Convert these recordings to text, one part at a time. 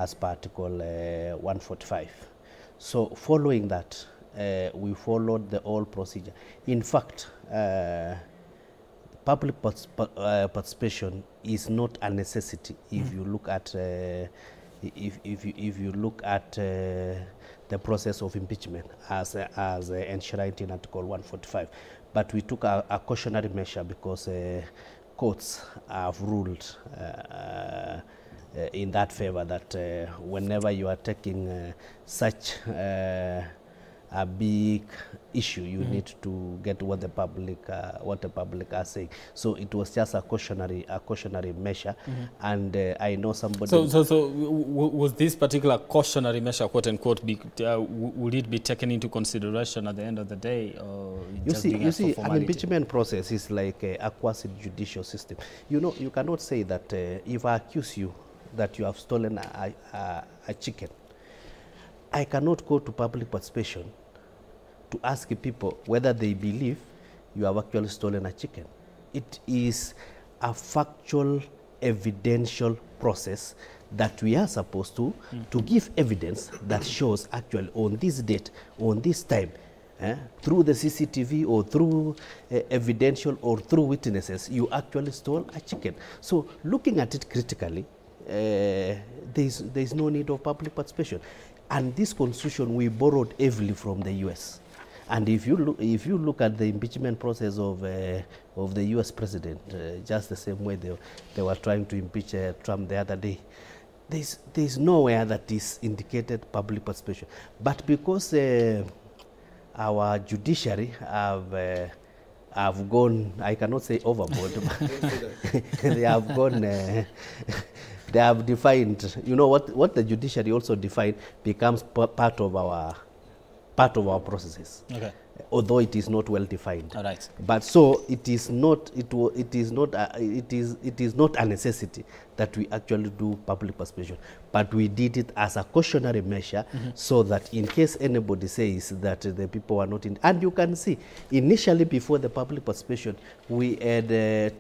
as per Article 145. So following that, we followed the whole procedure. In fact, public participation is not a necessity if you look at if you look at the process of impeachment as enshrined in Article 145. But we took a cautionary measure because courts have ruled in that favor that whenever you are taking such a big issue, you need to get what the public are saying. So it was just a cautionary measure, and I know somebody. So was this particular cautionary measure, quote unquote, would it be taken into consideration at the end of the day? Or you see, an impeachment process is like a quasi-judicial system. You know, you cannot say that if I accuse you that you have stolen a chicken, I cannot go to public participation to ask people whether they believe you have actually stolen a chicken. It is a factual, evidential process that we are supposed to give evidence that shows actually on this date, on this time, through the CCTV or through evidential or through witnesses, you actually stole a chicken. So looking at it critically, there's no need of public participation. And this constitution we borrowed heavily from the US. And if you look at the impeachment process of the US president, just the same way they were trying to impeach Trump the other day, there's nowhere that is indicated public participation. But because our judiciary have gone, I cannot say overboard, but they have gone, they have defined, you know, what the judiciary also defined becomes part of our processes. Okay. Although it is not well defined. All right. But so it is not a necessity that we actually do public participation, but we did it as a cautionary measure so that in case anybody says that the people are not in, and you can see initially before the public participation we had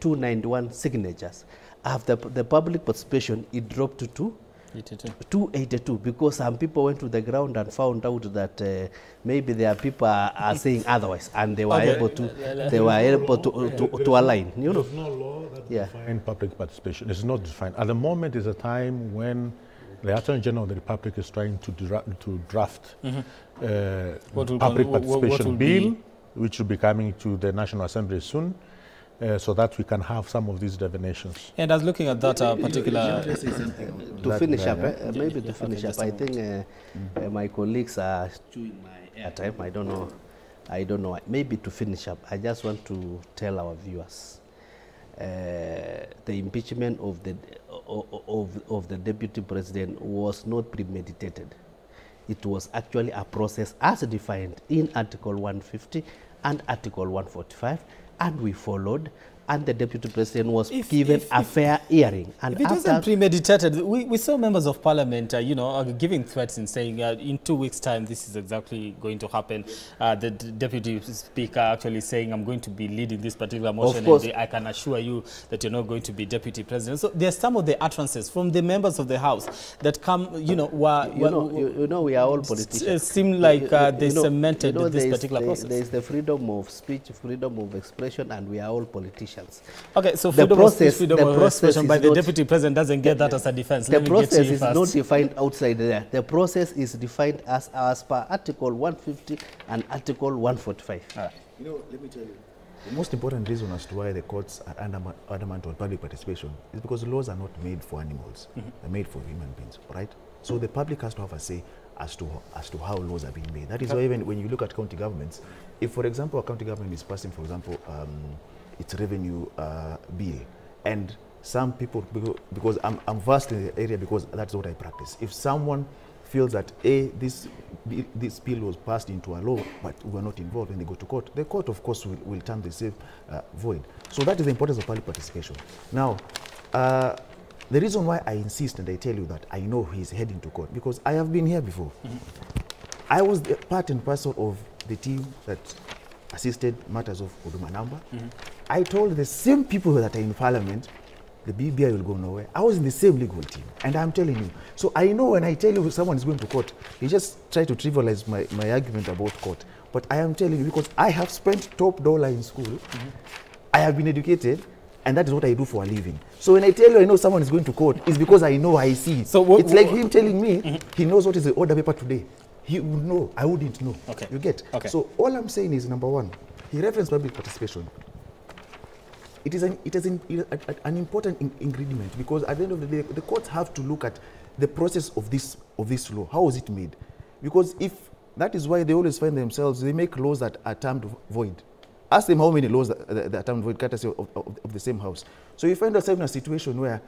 291 signatures. After the public participation, it dropped to 282 because some people went to the ground and found out that maybe their people are saying otherwise, and they were able to align. You know, there's no law that defines public participation. It's not defined at the moment. Is a time when the Attorney General of the Republic is trying to draft public participation bill, which will be coming to the National Assembly soon. So that we can have some of these divinations. And I was looking at that particular... To finish up, maybe to finish up, I think my colleagues are chewing my airtime. I don't know. Maybe to finish up, I just want to tell our viewers the impeachment of the deputy president was not premeditated. It was actually a process as defined in Article 150 and Article 145. And we followed, and the deputy president was given a fair hearing. And if it wasn't premeditated, we saw members of parliament, you know, giving threats and saying in 2 weeks' time this is exactly going to happen. The deputy speaker actually saying, I'm going to be leading this particular motion, and I can assure you that you're not going to be deputy president. So there's some of the utterances from the members of the House that come, you know, we are all politicians. Seem like they cemented this particular process. There is the freedom of speech, freedom of expression, and we are all politicians. Okay, so freedom of speech, freedom of expression by the deputy president doesn't get that as a defense. The process is not defined outside there. The process is defined as per Article 150 and Article 145. You know, let me tell you, the most important reason as to why the courts are adamant on public participation is because laws are not made for animals. They're made for human beings, right? So the public has to have a say as to how laws are being made. That is why even when you look at county governments, if, for example, a county government is passing, for example, its revenue bill, and some people, because I'm vast in the area because that's what I practice. If someone feels that this bill was passed into a law, but we were not involved, when they go to court, the court, of course, will turn the same void. So that is the importance of public participation. Now, the reason why I insist and I tell you that I know he's heading to court, because I have been here before. I was part and parcel of the team that assisted matters of Huduma number. I told the same people that are in parliament the BBI will go nowhere. I was in the same legal team, and I'm telling you. So I know when I tell you someone is going to court, you just try to trivialize my argument about court. But I am telling you because I have spent top dollar in school, I have been educated, and that is what I do for a living. So when I tell you I know someone is going to court, it's because I know I see. So it's like him telling me he knows what is the order paper today. He would know, I wouldn't know. Okay. You get? Okay. So all I'm saying is, number one, he referenced public participation. It is an important ingredient because at the end of the day, the courts have to look at the process of this law. How was it made? Because if that is why they always find themselves, they make laws that are termed void. Ask them how many laws that are termed void, courtesy of the same house. So you find yourself in a situation where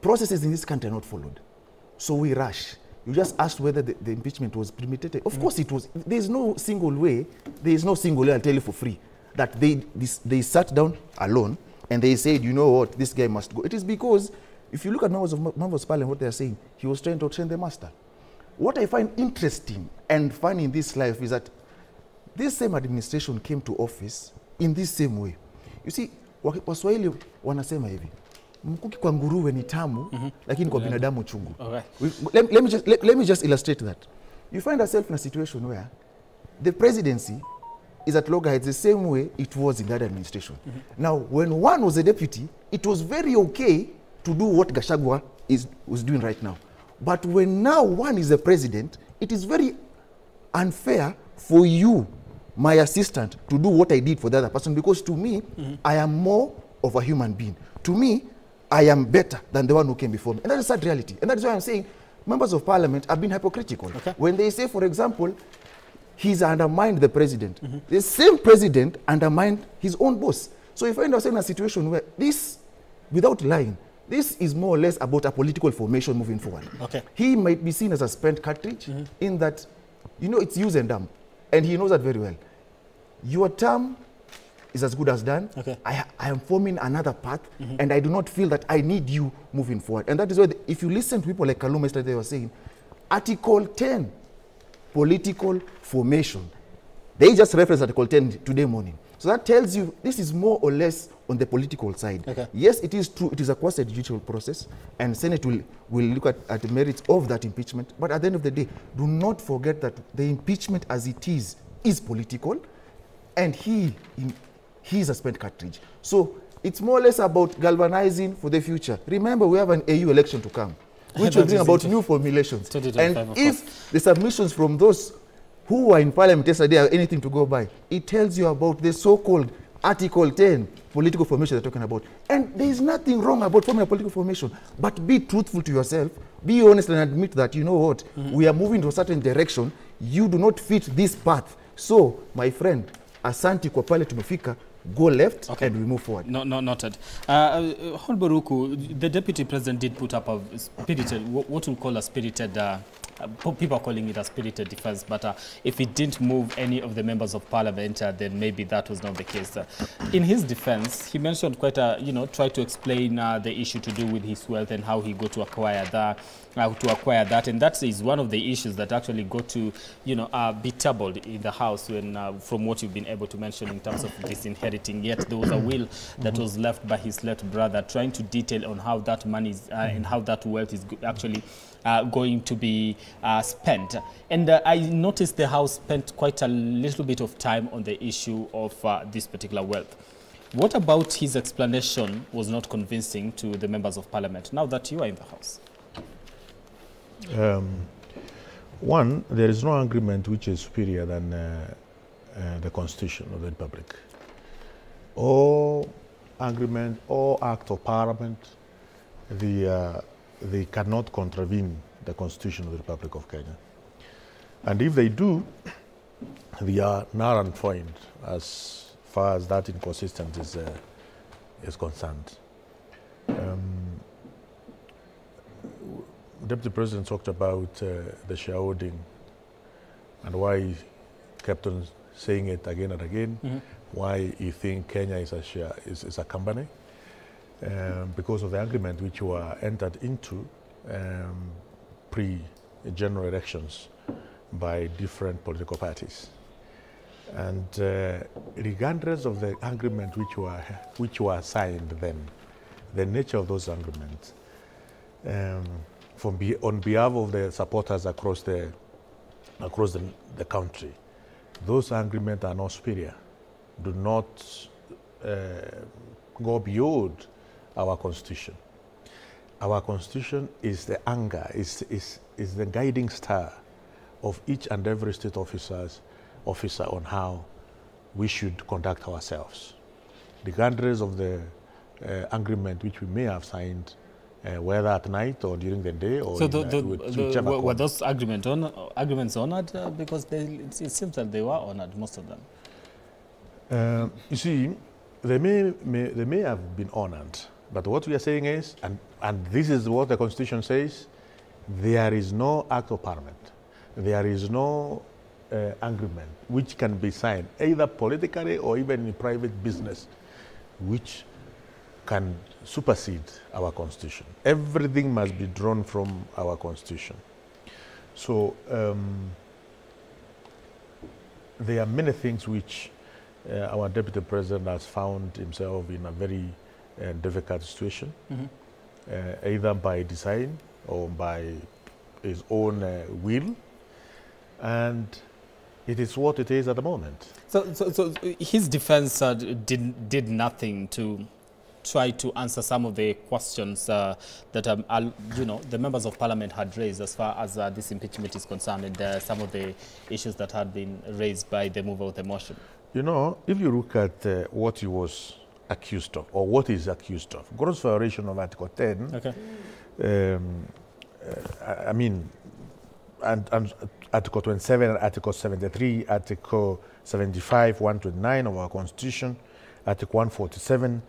processes in this country are not followed. So we rush. You just asked whether the impeachment was premeditated. Of course it was. There is no single way, I'll tell you for free, that they sat down alone and they said, you know what, this guy must go. It is because, if you look at members of parliament, what they are saying, he was trying to train the master. What I find interesting and fun in this life is that this same administration came to office in this same way. You see, Waswahili wanasema hivi, mkuki kwa nguruwe ni tamu, lakini kwa binadamu chungu. Let me just illustrate that. You find yourself in a situation where the presidency is at loggerheads the same way it was in that administration. Now, when one was a deputy, it was very okay to do what Gachagua was doing right now. But when now one is a president, it is very unfair for you, my assistant, to do what I did for the other person, because to me, I am more of a human being. To me, I am better than the one who came before me. And that is sad reality. And that is why I'm saying members of parliament have been hypocritical. Okay. When they say, for example, he's undermined the president. The same president undermined his own boss. So you find yourself in a situation where this, without lying, this is more or less about a political formation moving forward. Okay. He might be seen as a spent cartridge in that, you know, it's use and dump. And he knows that very well. Your term is as good as done. Okay. I am forming another path, and I do not feel that I need you moving forward. And that is why, if you listen to people like Kaluma yesterday, they were saying, Article 10, political formation. They just referenced Article 10 today morning. So that tells you this is more or less on the political side. Okay. Yes, it is true. It is a quasi-judicial process, and Senate will look at the merits of that impeachment. But at the end of the day, do not forget that the impeachment as it is political, and he is a spent cartridge. So it's more or less about galvanizing for the future. Remember, we have an AU election to come, which will bring about new formulations. And if the submissions from those who were in parliament yesterday are anything to go by, it tells you about the so-called Article 10 political formation they're talking about. And there is nothing wrong about forming a political formation, but be truthful to yourself, be honest and admit that, you know what, we are moving to a certain direction, you do not fit this path. So, my friend, asanti kwa pale tumefika, go left, and we move forward. No, noted. Holboruku, the deputy president did put up a spirited, what we'll call a spirited, people are calling it a spirited defense, but if he didn't move any of the members of parliament, then maybe that was not the case. In his defense, he mentioned quite a, tried to explain the issue to do with his wealth and how he got to acquire that. And that is one of the issues that actually got to, be tabled in the House when, from what you've been able to mention in terms of disinheriting. Yet there was a will that was left by his late brother, trying to detail on how that money is and how that wealth is actually going to be spent. And I noticed the House spent quite a little bit of time on the issue of this particular wealth. What about his explanation was not convincing to the members of parliament, now that you are in the House? One, there is no agreement which is superior than the Constitution of the Republic. All agreement, all act of Parliament, they cannot contravene the Constitution of the Republic of Kenya. And if they do, they are null and void as far as that inconsistency is concerned. Deputy President talked about the shareholding and why he kept on saying it again and again, why he thinks Kenya is a company, because of the agreement which were entered into pre-general elections by different political parties. And regardless of the agreement which were signed then, the nature of those agreements, on behalf of the supporters across the country, those agreements are not superior, do not go beyond our constitution. Our constitution is the anchor, is the guiding star of each and every state officer on how we should conduct ourselves. Regardless of the agreement which we may have signed, whether at night or during the day, or were those agreements honored? Because it seems that they were honored, most of them. You see, they may have been honored, but what we are saying is, and this is what the Constitution says, there is no act of parliament, there is no agreement which can be signed, either politically or even in private business, which can supersede our Constitution. Everything must be drawn from our Constitution. So there are many things which our Deputy President has found himself in a very difficult situation, either by design or by his own will, and it is what it is at the moment. So his defense did nothing to try to answer some of the questions that the members of parliament had raised as far as this impeachment is concerned, and some of the issues that had been raised by the mover of the motion. You know, if you look at what he was accused of, or what is accused of, gross violation of Article 10. Okay. I mean, and Article 27, Article 73, Article 75, 129 of our Constitution, Article 147,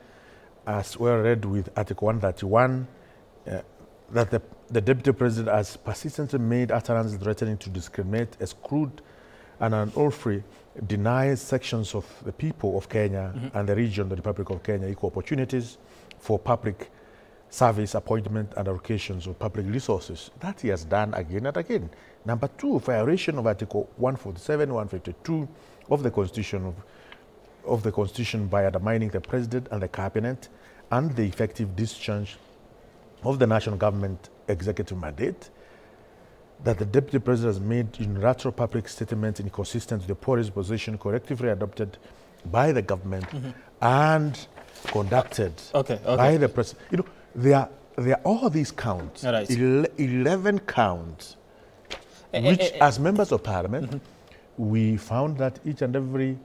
as well read with Article 131, that the Deputy President has persistently made utterances threatening to discriminate, exclude, and unlawfully denies sections of the people of Kenya and the region, the Republic of Kenya, equal opportunities for public service, appointment, and allocations of public resources. That he has done again and again. Number two, violation of Article 147, 152 of the Constitution by undermining the President and the Cabinet and the effective discharge of the national government executive mandate, that the Deputy President has made unilateral public statements inconsistent with the policy position collectively adopted by the government and conducted by the President. You know, there are all these counts, 11 counts, which as members of parliament, we found that each and every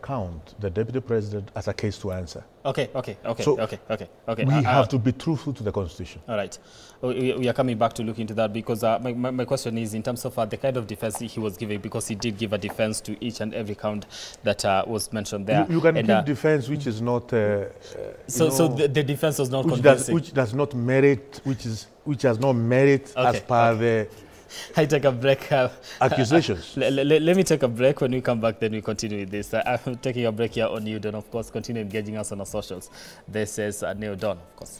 count the Deputy President as a case to answer. Okay. We have to be truthful to the Constitution. All right. We are coming back to look into that, because my question is in terms of the kind of defense he was giving, because he did give a defense to each and every count that was mentioned there. You can give defense which is not... so the defense was not convincing. Which does not merit, which has no merit as per the... I take a break. Accusations. Let me take a break. When we come back, then we continue with this. I'm taking a break here on New Dawn. Of course, continue engaging us on our socials. This is New Dawn, of course.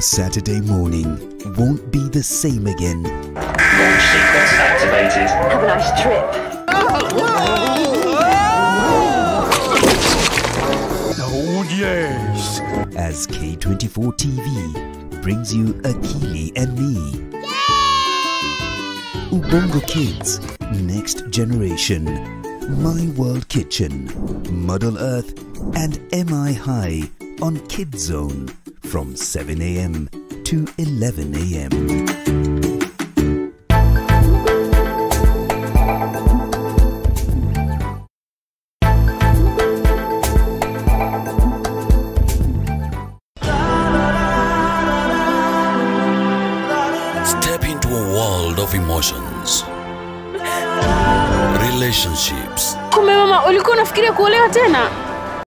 Saturday morning won't be the same again. Launch sequence activated. Have a nice trip. Oh yes! As K24 TV brings you Akili and me. Yay! Ubongo Kids, Next Generation, My World Kitchen, Model Earth, and MI High on Kids Zone. From 7 a.m. to 11 a.m. Step into a world of emotions, relationships. Kumbe mama, ulikuwa unafikiria kuolewa tena?